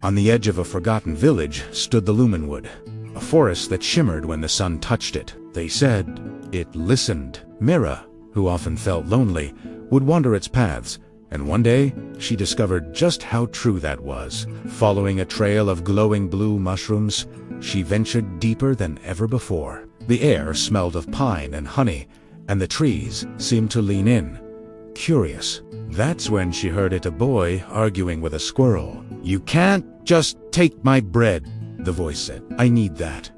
On the edge of a forgotten village stood the Luminwood, a forest that shimmered when the sun touched it. They said it listened. Mira, who often felt lonely, would wander its paths, and one day she discovered just how true that was. Following a trail of glowing blue mushrooms, she ventured deeper than ever before. The air smelled of pine and honey, and the trees seemed to lean in, curious. That's when she heard a boy arguing with a squirrel. "You can't just take my bread," the voice said. "I need that."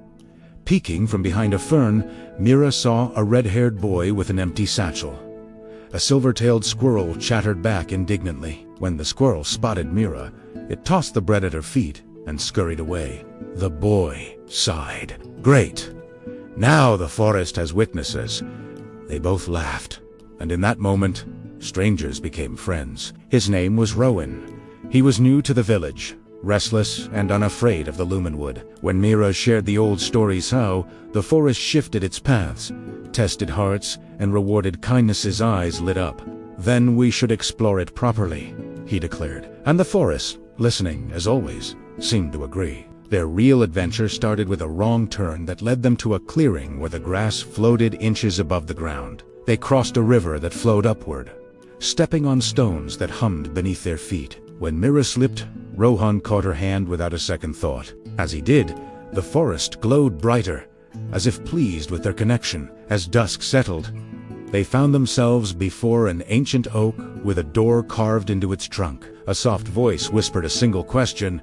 Peeking from behind a fern, Mira saw a red-haired boy with an empty satchel. A silver-tailed squirrel chattered back indignantly. When the squirrel spotted Mira, it tossed the bread at her feet and scurried away. The boy sighed. "Great. Now the forest has witnesses." They both laughed, and in that moment, strangers became friends. His name was Rowan. He was new to the village, restless and unafraid of the Luminwood. When Mira shared the old stories how the forest shifted its paths, tested hearts, and rewarded kindness, his eyes lit up. "Then we should explore it properly," he declared. And the forest, listening as always, seemed to agree. Their real adventure started with a wrong turn that led them to a clearing where the grass floated inches above the ground. They crossed a river that flowed upward, stepping on stones that hummed beneath their feet. When Mira slipped, Rowan caught her hand without a second thought. As he did, the forest glowed brighter, as if pleased with their connection. As dusk settled, they found themselves before an ancient oak with a door carved into its trunk. A soft voice whispered a single question: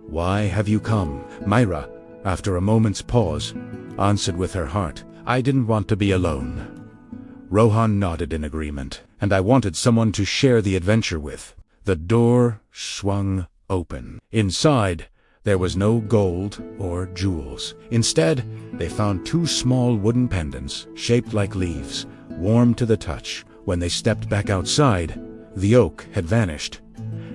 "Why have you come?" Mira, after a moment's pause, answered with her heart, "I didn't want to be alone." Rowan nodded in agreement. "And I wanted someone to share the adventure with." The door swung open. Inside, there was no gold or jewels. Instead, they found two small wooden pendants, shaped like leaves, warm to the touch. When they stepped back outside, the oak had vanished,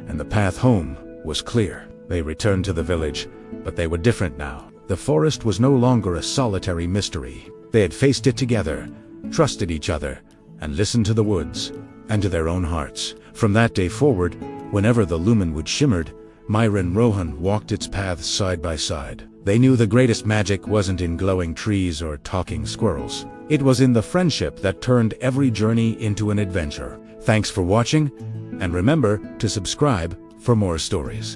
and the path home was clear. They returned to the village, but they were different now. The forest was no longer a solitary mystery. They had faced it together, trusted each other, and listened to the woods and to their own hearts. From that day forward, whenever the Luminwood shimmered, Mira and Rowan walked its paths side by side. They knew the greatest magic wasn't in glowing trees or talking squirrels. It was in the friendship that turned every journey into an adventure. Thanks for watching, and remember to subscribe for more stories.